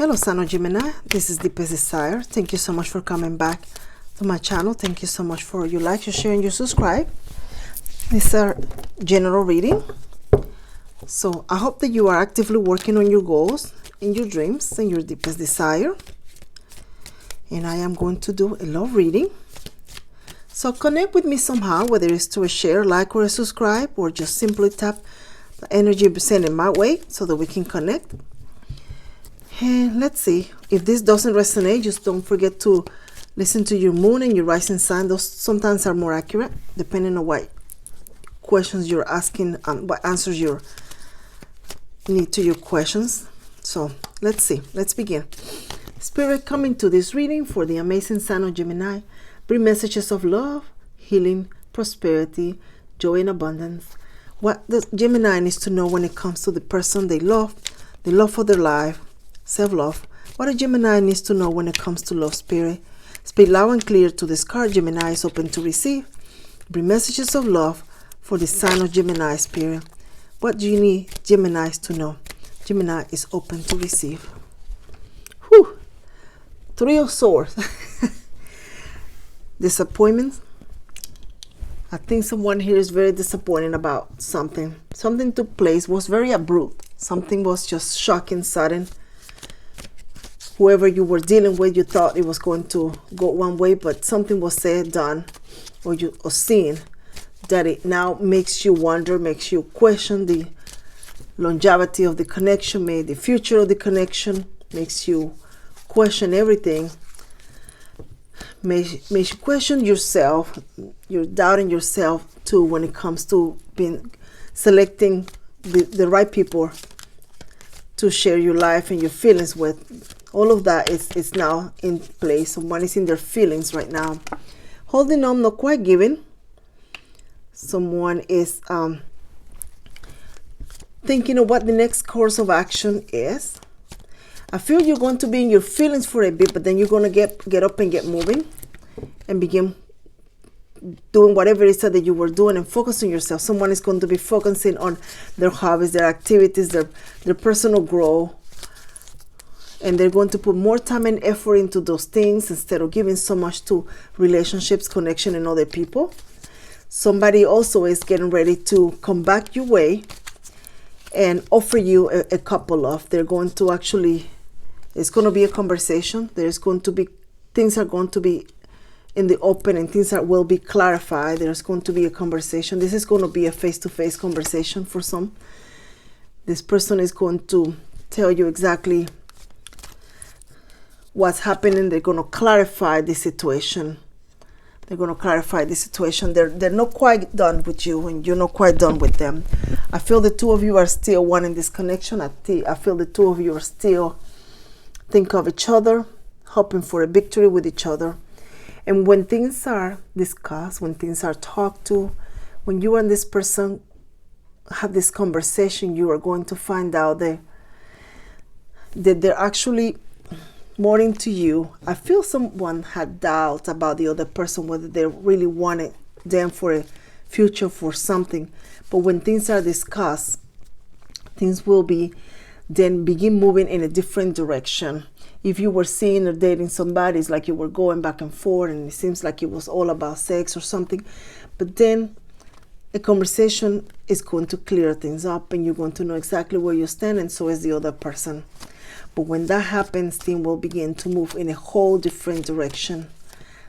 Hello, Son of Gemini. This is Deepest Desire. Thank you so much for coming back to my channel. Thank you so much for your like, your share, and your subscribe. These are general reading. So I hope that you are actively working on your goals, and your dreams, and your deepest desire. And I am going to do a love reading. So connect with me somehow, whether it's to a share, like, or a subscribe, or just simply tap the energy sending my way so that we can connect. And let's see, if this doesn't resonate, just don't forget to listen to your moon and your rising sign. Those sometimes are more accurate, depending on what questions you're asking and what answers you need to your questions. So let's see, let's begin. Spirit, coming to this reading for the amazing Son of Gemini, bring messages of love, healing, prosperity, joy, and abundance. What the Gemini needs to know when it comes to the person they love, the love for their life, self-love. What a Gemini needs to know when it comes to love, Spirit. Speak loud and clear to this card. Gemini is open to receive. Bring messages of love for the sign of Gemini, Spirit. What do you need Geminis to know? Gemini is open to receive. Whew. Three of Swords. Disappointment. I think someone here is very disappointed about something. Something took place, was very abrupt. Something was just shocking, sudden. Whoever you were dealing with, you thought it was going to go one way, but something was said, done, or seen that it now makes you wonder, makes you question the longevity of the connection, maybe the future of the connection, makes you question everything, makes you question yourself. You're doubting yourself too when it comes to selecting the right people to share your life and your feelings with. All of that is now in place. Someone is in their feelings right now. Holding on, not quite giving. Someone is thinking of what the next course of action is. I feel you're going to be in your feelings for a bit, but then you're going to get up and get moving and begin doing whatever it is that you were doing and focus on yourself. Someone is going to be focusing on their hobbies, their activities, their personal growth. And they're going to put more time and effort into those things instead of giving so much to relationships, connection, and other people. Somebody also is getting ready to come back your way and offer you a couple of. They're going to actually, it's going to be a conversation. There's going to be, things are going to be in the open and things that will be clarified. There's going to be a conversation. This is going to be a face-to-face conversation for some. This person is going to tell you exactly what's happening. They're going to clarify the situation. They're going to clarify the situation. They're not quite done with you and you're not quite done with them. I feel the two of you are still wanting this connection. I feel the two of you are still think of each other, hoping for a victory with each other. And when things are discussed, when things are talked to, when you and this person have this conversation, you are going to find out that they're actually more into you. I feel someone had doubt about the other person, whether they really wanted them for a future, for something. But when things are discussed, things will be then begin moving in a different direction. If you were seeing or dating somebody, it's like you were going back and forth and it seems like it was all about sex or something. But then a conversation is going to clear things up and you're going to know exactly where you stand, and so is the other person. But when that happens, things will begin to move in a whole different direction.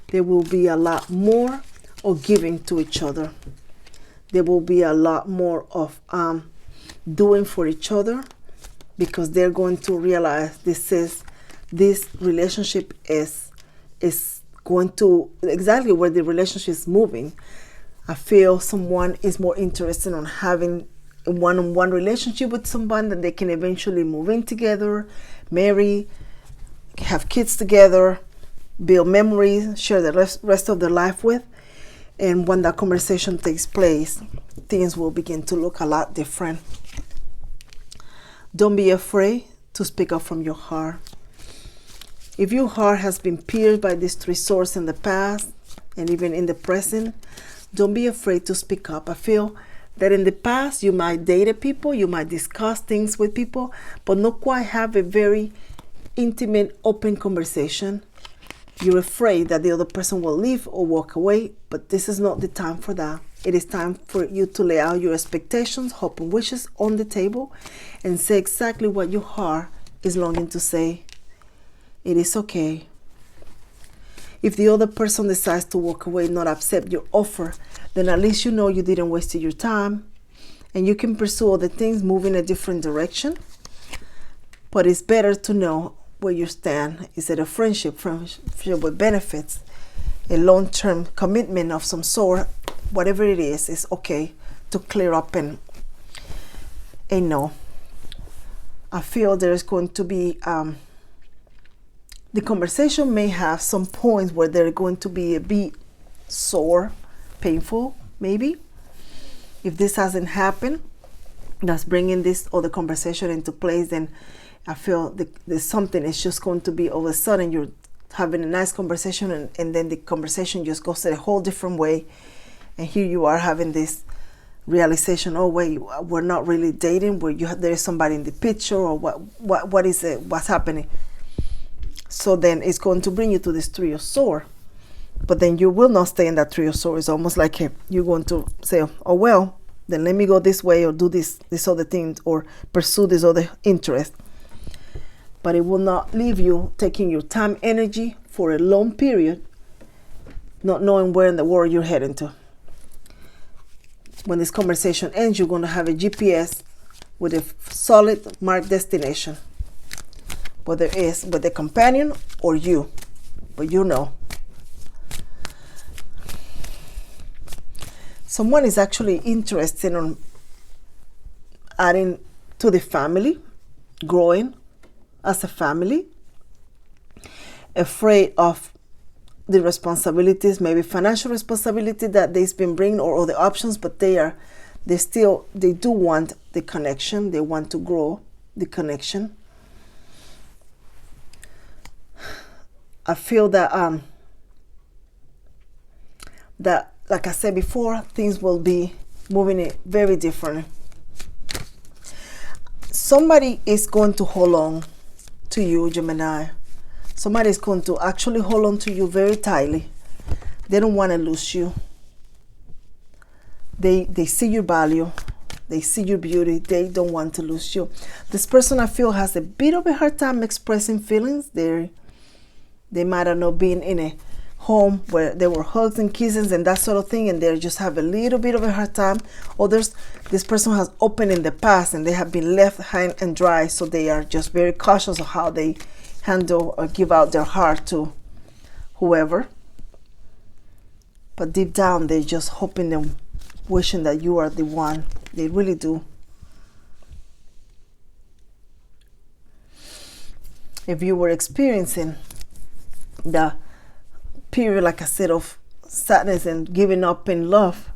There will be a lot more of giving to each other. There will be a lot more of doing for each other, because they're going to realize this relationship is going to exactly where the relationship is moving. I feel someone is more interested in having a one-on-one relationship with someone that they can eventually move in together, marry, have kids together, build memories, share the rest of their life with. And when that conversation takes place, things will begin to look a lot different. Don't be afraid to speak up from your heart. If your heart has been pierced by these three swords in the past and even in the present, don't be afraid to speak up. I feel that in the past you might date people, you might discuss things with people, but not quite have a very intimate, open conversation. You're afraid that the other person will leave or walk away, but this is not the time for that. It is time for you to lay out your expectations, hope, and wishes on the table and say exactly what your heart is longing to say. It is okay. If the other person decides to walk away, not accept your offer, then at least you know you didn't waste your time and you can pursue other things, move in a different direction. But it's better to know where you stand. Is it a friendship with benefits, a long-term commitment of some sort? Whatever it is, it's okay to clear up and know. I feel there is going to be the conversation may have some points where they're going to be a bit sore, painful, maybe. If this hasn't happened, that's bringing this other conversation into place, then I feel there's something. It's just going to be all of a sudden you're having a nice conversation and then the conversation just goes a whole different way. And here you are having this realization, oh wait, we're not really dating, where there is somebody in the picture, or what is it, what's happening? So then it's going to bring you to this Three of Swords. But then you will not stay in that Three of Swords. It's almost like you're going to say, oh well, then let me go this way or do this other thing or pursue this other interest. But it will not leave you taking your time, energy for a long period, not knowing where in the world you're heading to. When this conversation ends, you're going to have a GPS with a solid marked destination, whether it's with the companion or you, but you know. Someone is actually interested in adding to the family, growing as a family, afraid of the responsibilities, maybe financial responsibility that they've been bringing or other options, but they do want the connection. They want to grow the connection. I feel that like I said before, things will be moving it very differently. Somebody is going to hold on to you, Gemini. Somebody is going to actually hold on to you very tightly. They don't want to lose you. They see your value. They see your beauty. They don't want to lose you. This person, I feel, has a bit of a hard time expressing feelings. They might have not been in a home where there were hugs and kisses and that sort of thing, and they just have a little bit of a hard time. Others, this person has opened in the past and they have been left high and dry, so they are just very cautious of how they handle or give out their heart to whoever. But deep down, they're just hoping and wishing that you are the one. They really do. If you were experiencing the period, like I said, of sadness and giving up in love,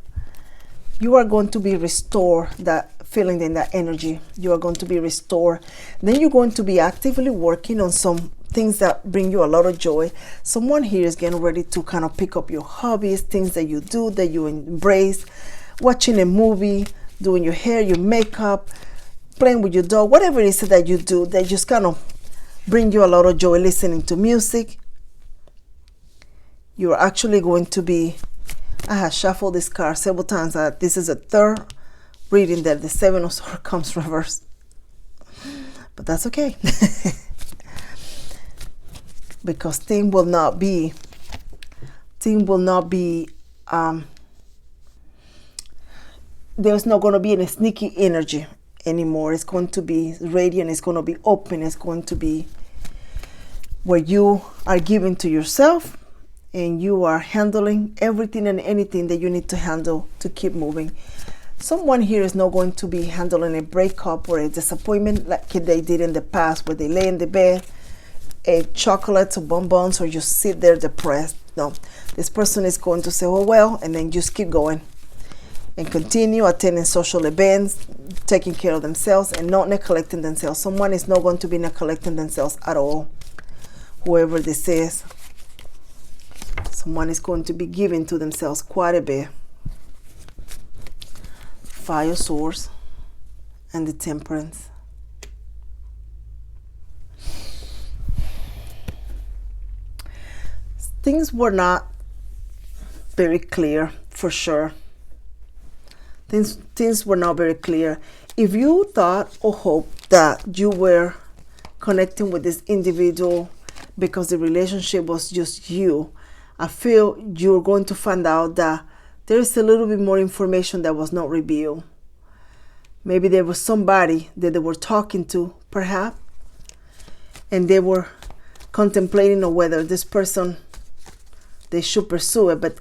you are going to be restored, that feeling and that energy. You are going to be restored. Then you're going to be actively working on some things that bring you a lot of joy. Someone here is getting ready to kind of pick up your hobbies, things that you do, that you embrace, watching a movie, doing your hair, your makeup, playing with your dog, whatever it is that you do, they just kind of bring you a lot of joy. Listening to music. You're actually going to be, I have shuffled this card several times. This is a third reading that the Seven of Swords comes reversed. But that's okay. Because things will not be, there's not going to be any sneaky energy anymore. It's going to be radiant. It's going to be open. It's going to be where you are giving to yourself and you are handling everything and anything that you need to handle to keep moving. Someone here is not going to be handling a breakup or a disappointment like they did in the past, where they lay in the bed, ate chocolates or bonbons, or just sit there depressed. No, this person is going to say, oh well, and then just keep going and continue attending social events, taking care of themselves and not neglecting themselves. Someone is not going to be neglecting themselves at all, whoever this is. Someone is going to be giving to themselves quite a bit. Five of Swords and the Temperance. things were not very clear, for sure. Things were not very clear. If you thought or hoped that you were connecting with this individual because the relationship was just you, I feel you're going to find out that there is a little bit more information that was not revealed. Maybe there was somebody that they were talking to, perhaps, and they were contemplating on whether this person, they should pursue it. But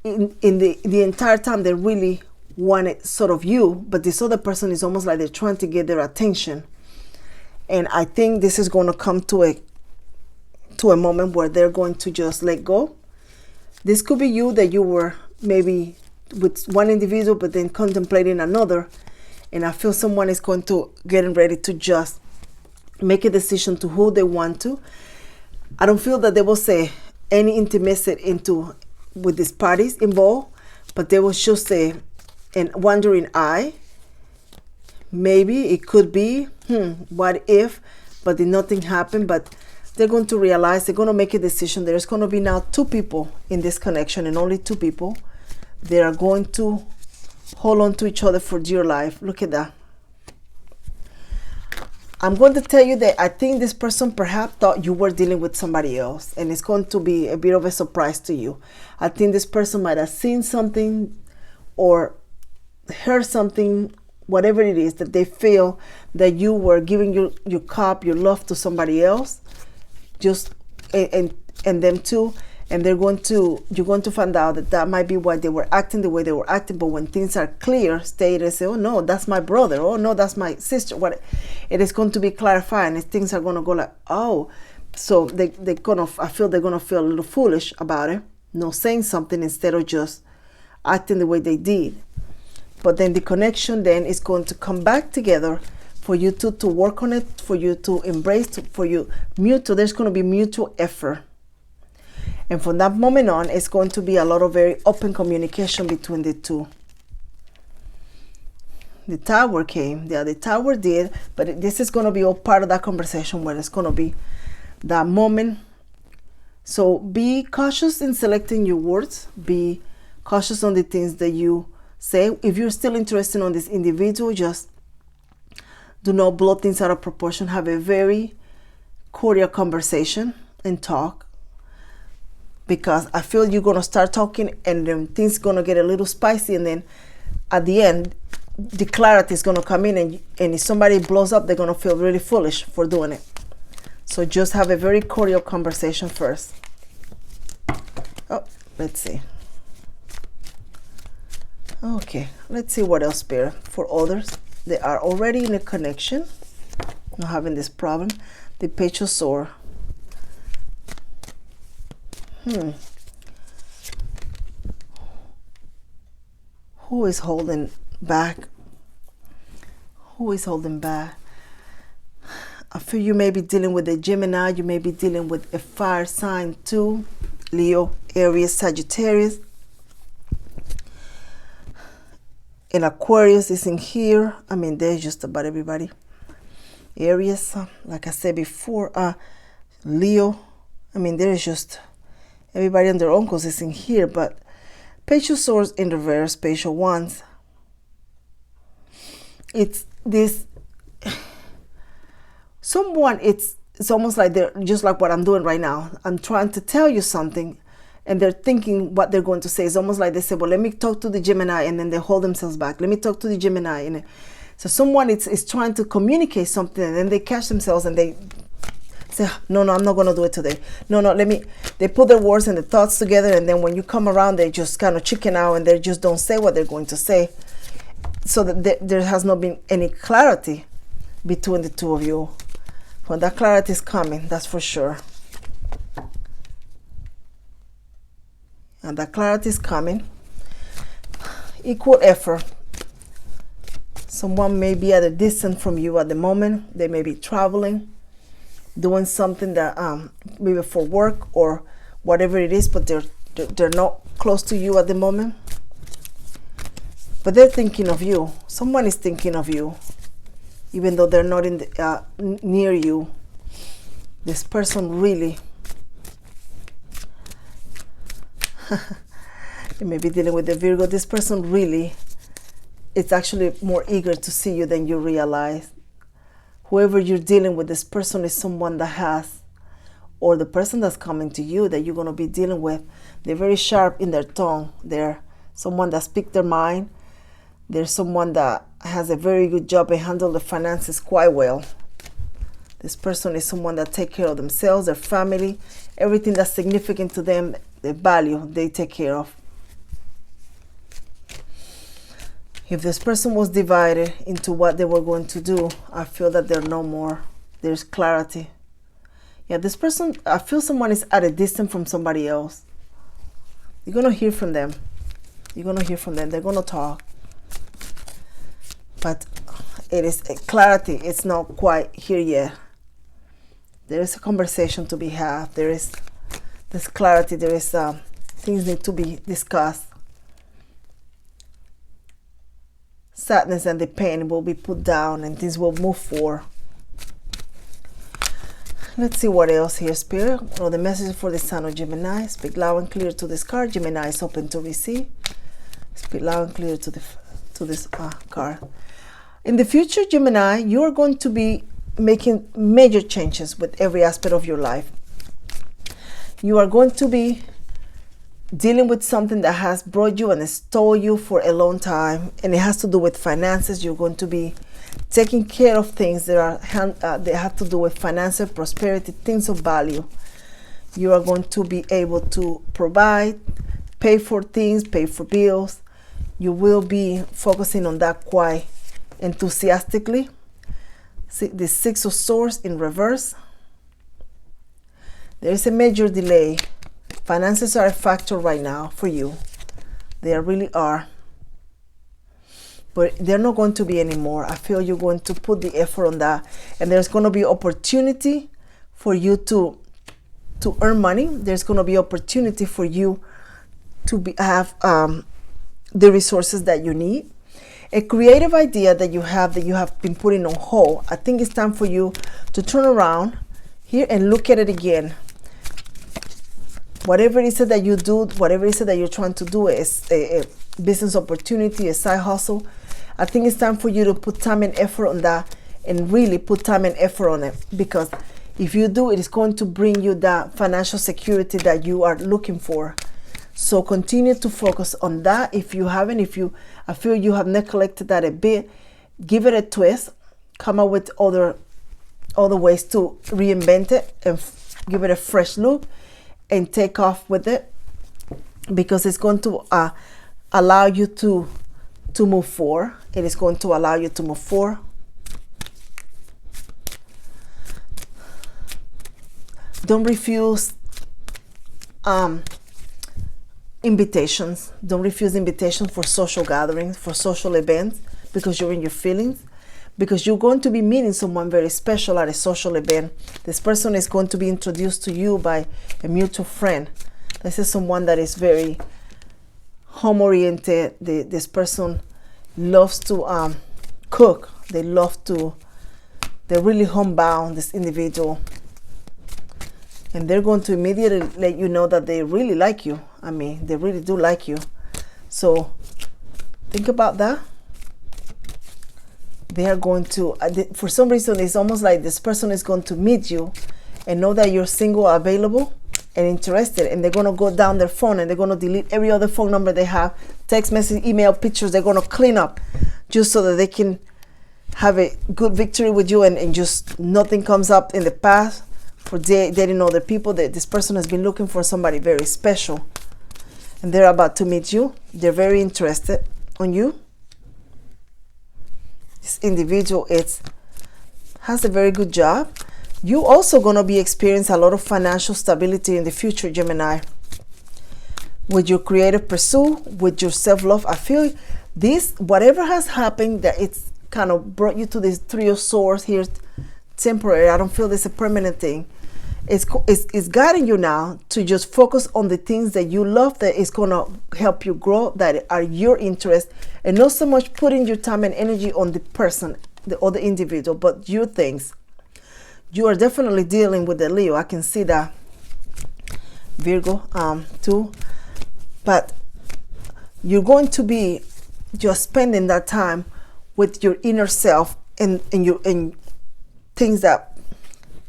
in the entire time, they really wanted sort of you, but this other person is almost like they're trying to get their attention. And I think this is going to come to a moment where they're going to just let go. This could be you, that you were maybe with one individual but then contemplating another, and I feel someone is going to getting ready to just make a decision to who they want to. I don't feel that there was any intimacy with these parties involved, but there was just an wandering eye. Maybe it could be, what if, but then nothing happened. But they're going to realize, they're going to make a decision. There's going to be now 2 people in this connection, and only 2 people. They are going to hold on to each other for dear life. Look at that. I'm going to tell you that I think this person perhaps thought you were dealing with somebody else, and it's going to be a bit of a surprise to you. I think this person might have seen something or heard something, whatever it is, that they feel that you were giving your cup, your love to somebody else, just and them too. And you're going to find out that might be why they were acting the way they were acting. But when things are clear, stay and say, oh no, that's my brother. Oh no, that's my sister. What? It is going to be clarified, and things are going to go like, oh. So I feel they're going to feel a little foolish about it, not saying something instead of just acting the way they did. But then the connection then is going to come back together for you to work on it, for you to embrace, for you mutual. There's going to be mutual effort. And from that moment on, it's going to be a lot of very open communication between the 2. The Tower came. Yeah, the Tower did. But this is going to be all part of that conversation where it's going to be that moment. So be cautious in selecting your words. Be cautious on the things that you say. If you're still interested in this individual, just do not blow things out of proportion. Have a very cordial conversation and talk. Because I feel you're going to start talking, and then things going to get a little spicy, and then at the end, the clarity is going to come in, and if somebody blows up, they're going to feel really foolish for doing it. So just have a very cordial conversation first. Oh, let's see. Okay, let's see what else, Spirit. For others, they are already in a connection, not having this problem. The Page of Swords. Who is holding back? Who is holding back? I feel you may be dealing with a Gemini. You may be dealing with a fire sign too. Leo, Aries, Sagittarius. And Aquarius is in here. I mean, there's just about everybody. Aries, like I said before. Leo. I mean, there's just everybody and their uncles is in here. But Page of Swords in reverse, Page of Wands. It's this someone, it's almost like they're just like what I'm doing right now. I'm trying to tell you something, and they're thinking what they're going to say. It's almost like they say, well, let me talk to the Gemini, and then they hold themselves back. Let me talk to the Gemini. And so someone is trying to communicate something, and then they catch themselves and they say, no, I'm not going to do it today. No, they put their words and their thoughts together, and then when you come around, they just kind of chicken out, and they just don't say what they're going to say. So that there has not been any clarity between the 2 of you. When that clarity is coming, that's for sure. And that clarity is coming. Equal effort. Someone may be at a distance from you at the moment. They may be traveling, doing something that maybe for work or whatever it is, but they're not close to you at the moment. But they're thinking of you. Someone is thinking of you, even though they're not in the, near you. This person really You may be dealing with the Virgo. This person really is actually more eager to see you than you realize. Whoever you're dealing with, this person is someone that has, or the person that's coming to you that you're going to be dealing with, they're very sharp in their tongue. They're someone that speaks their mind. They're someone that has a very good job and handle the finances quite well. This person is someone that take care of themselves, their family, everything that's significant to them, the value they take care of. If this person was divided into what they were going to do, I feel that they're no more. There's clarity. Yeah, this person, I feel someone is at a distance from somebody else. You're going to hear from them. You're going to hear from them. They're going to talk. But it is clarity. It's not quite here yet. There is a conversation to be had. There's clarity. There is things need to be discussed. Sadness and the pain will be put down and things will move forward. Let's see what else here, Spirit. Or the message for the Sun of Gemini. Speak loud and clear to this card. Gemini is open to receive. Speak loud and clear to this card. In the future, Gemini, you are going to be making major changes with every aspect of your life. You are going to be dealing with something that has brought you and stole you for a long time, and it has to do with finances. You're going to be taking care of things that have to do with financial prosperity, things of value. You are going to be able to provide, pay for things, pay for bills. You will be focusing on that quite enthusiastically. See the Six of Swords in reverse. There is a major delay. Finances are a factor right now for you. They really are. But they're not going to be anymore. I feel you're going to put the effort on that. And there's going to be opportunity for you to earn money. There's going to be opportunity for you to have the resources that you need. A creative idea that you have been putting on hold. I think it's time for you to turn around here and look at it again. Whatever it is that you do, whatever it is that you're trying to do, is a business opportunity, a side hustle. I think it's time for you to put time and effort on that, and really put time and effort on it. Because if you do, it is going to bring you that financial security that you are looking for. So continue to focus on that. If you haven't, I feel you have neglected that a bit, give it a twist. Come up with other ways to reinvent it and give it a fresh look. And take off with it, because it's going to allow you to move forward. It is going to allow you to move forward. Don't refuse invitations. Don't refuse invitations for social gatherings, for social events, because you're in your feelings. Because you're going to be meeting someone very special at a social event. This person is going to be introduced to you by a mutual friend. This is someone that is very home-oriented. This person loves to cook. They're really homebound, this individual. And they're going to immediately let you know that they really like you. I mean, they really do like you. So think about that. They are going to, for some reason, it's almost like this person is going to meet you and know that you're single, available, and interested. And they're going to go down their phone and they're going to delete every other phone number they have, text message, email, pictures. They're going to clean up just so that they can have a good victory with you, and just nothing comes up in the past for dating other people. That this person has been looking for somebody very special, and they're about to meet you. They're very interested on you. This individual has a very good job. You also going to be experiencing a lot of financial stability in the future, Gemini. With your creative pursuit, with your self-love, I feel this, whatever has happened, that it's kind of brought you to this Three of Swords here, temporary. I don't feel this is a permanent thing. It's guiding you now to just focus on the things that you love, that is going to help you grow, that are your interest, and not so much putting your time and energy on the person, the other individual, but your things. You are definitely dealing with the Leo. I can see that. Virgo, too. But you're going to be just spending that time with your inner self and things that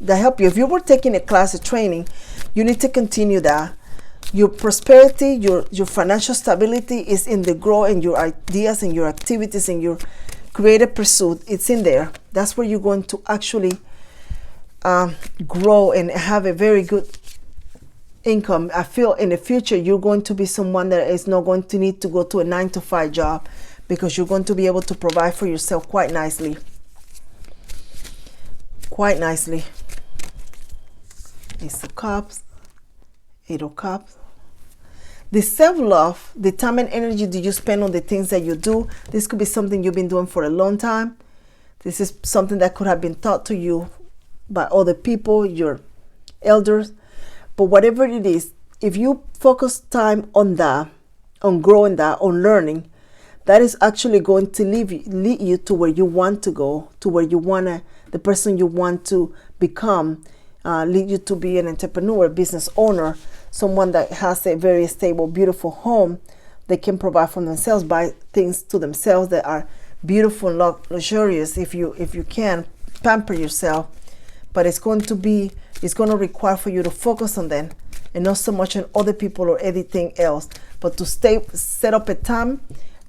help you. If you were taking a class of training, you need to continue that. Your prosperity, your financial stability is in the growth and your ideas and your activities and your creative pursuit. It's in there. That's where you're going to actually grow and have a very good income. I feel in the future you're going to be someone that is not going to need to go to a 9-to-5 job, because you're going to be able to provide for yourself quite nicely. Quite nicely. Ace of Cups, 8 of Cups. The self-love, the time and energy that you spend on the things that you do, this could be something you've been doing for a long time. This is something that could have been taught to you by other people, your elders. But whatever it is, if you focus time on that, on growing that, on learning, that is actually going to lead you to where you want to go, to where you want to, the person you want to become, lead you to be an entrepreneur, business owner, someone that has a very stable, beautiful home. They can provide for themselves, buy things to themselves that are beautiful and luxurious. If you can pamper yourself, but it's going to require for you to focus on them and not so much on other people or anything else, but to set up a time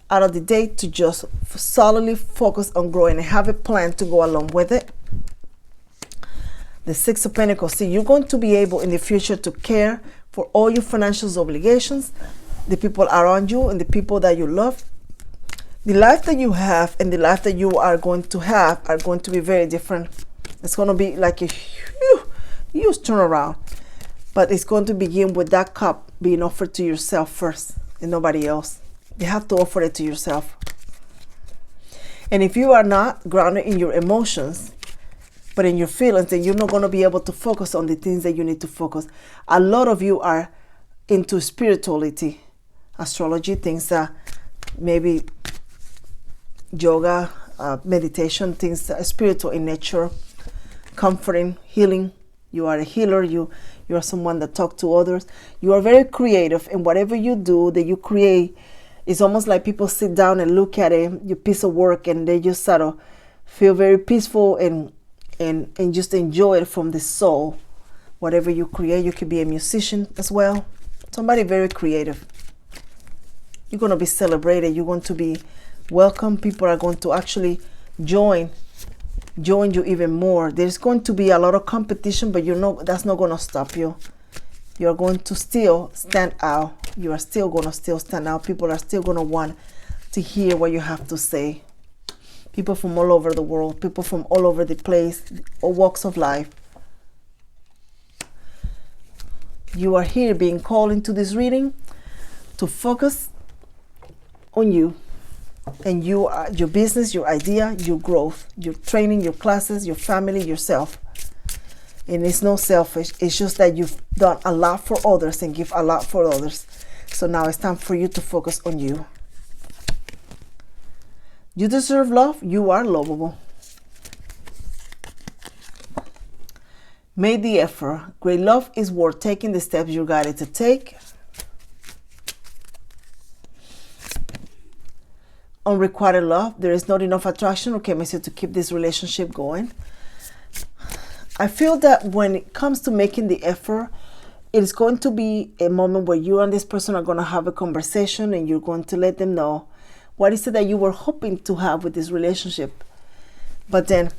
out of the day to just solidly focus on growing and have a plan to go along with it. The Six of Pentacles. See, you're going to be able in the future to care for all your financial obligations, the people around you and the people that you love. The life that you have and the life that you are going to have are going to be very different. It's going to be like a huge turnaround, but it's going to begin with that cup being offered to yourself first and nobody else. You have to offer it to yourself. And if you are not grounded in your emotions, but in your feelings, then you're not going to be able to focus on the things that you need to focus. A lot of you are into spirituality, astrology, things that maybe yoga, meditation, things that are spiritual in nature, comforting, healing. You are a healer. You are someone that talks to others. You are very creative, and whatever you do that you create, it's almost like people sit down and look at it, your piece of work, and they just sort of feel very peaceful and just enjoy it from the soul. Whatever you create, you could be a musician as well. Somebody very creative. You're going to be celebrated. You're going to be welcome. People are going to actually join you even more. There's going to be a lot of competition, but that's not going to stop you. You're going to still stand out. You are still going to stand out. People are still going to want to hear what you have to say. People from all over the world, people from all over the place, all walks of life. You are here being called into this reading to focus on you and your business, your idea, your growth, your training, your classes, your family, yourself. And it's not selfish. It's just that you've done a lot for others and give a lot for others. So now it's time for you to focus on you. You deserve love. You are lovable. Make the effort. Great love is worth taking the steps you're guided to take. Unrequited love. There is not enough attraction or chemistry to keep this relationship going. I feel that when it comes to making the effort, it is going to be a moment where you and this person are going to have a conversation and you're going to let them know what is it that you were hoping to have with this relationship. But then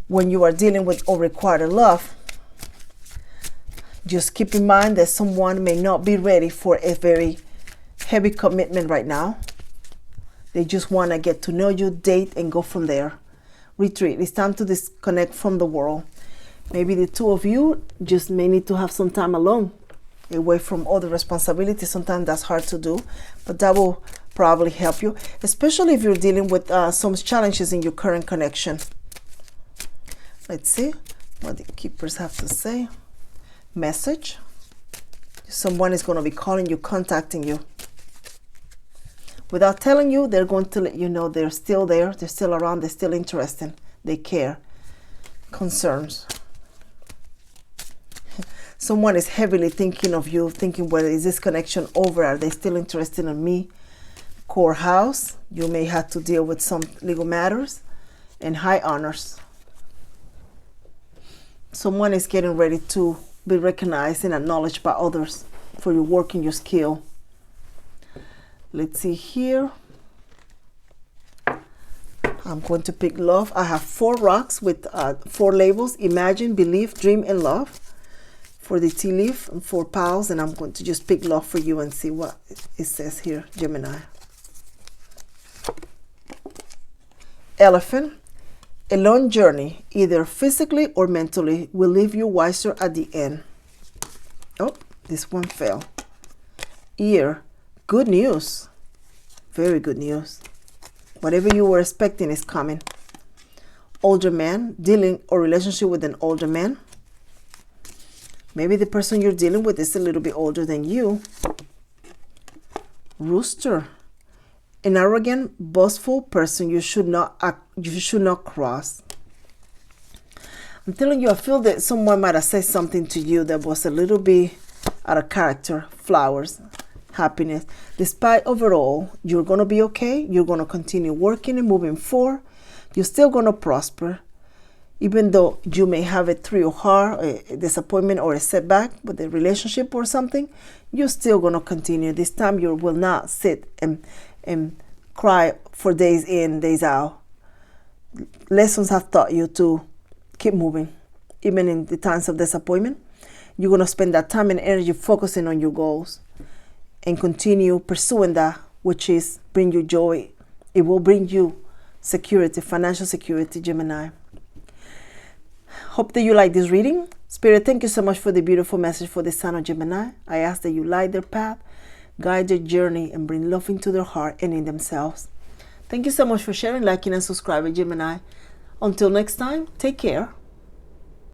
when you are dealing with unrequited love, just keep in mind that someone may not be ready for a very heavy commitment right now. They just want to get to know you, date, and go from there. Retreat. It's time to disconnect from the world. Maybe the two of you just may need to have some time alone, away from all the responsibilities. Sometimes that's hard to do, but that will probably help you, especially if you're dealing with some challenges in your current connection. Let's see what the keepers have to say. Message. Someone is going to be calling you, contacting you. Without telling you, they're going to let you know they're still there, they're still around, they're still interested, they care. Concerns. Someone is heavily thinking of you, thinking, well, is this connection over? Are they still interested in me? Courthouse, you may have to deal with some legal matters. And high honors. Someone is getting ready to be recognized and acknowledged by others for your work and your skill. Let's see here. I'm going to pick love. I have 4 rocks with 4 labels: imagine, believe, dream, and love. For the tea leaf and 4 piles, and I'm going to just pick love for you and see what it says here, Gemini. Elephant. A long journey, either physically or mentally, will leave you wiser at the end. Oh, this one fell. Ear. Good news. Very good news. Whatever you were expecting is coming. Older man, dealing or relationship with an older man. Maybe the person you're dealing with is a little bit older than you. Rooster. An arrogant, boastful person you should not cross. I'm telling you, I feel that someone might have said something to you that was a little bit out of character. Flowers, happiness. Despite overall, you're going to be okay. You're going to continue working and moving forward. You're still going to prosper. Even though you may have a 3 of hearts, a disappointment or a setback with a relationship or something, you're still going to continue. This time you will not sit and cry for days in, days out. Lessons have taught you to keep moving. Even in the times of disappointment, you're going to spend that time and energy focusing on your goals and continue pursuing that which is bring you joy. It will bring you security, financial security, Gemini. Hope that you like this reading. Spirit, thank you so much for the beautiful message for the sign of Gemini. I ask that you light their path, guide their journey, and bring love into their heart and in themselves. Thank you so much for sharing, liking, and subscribing, Gemini. Until next time, take care.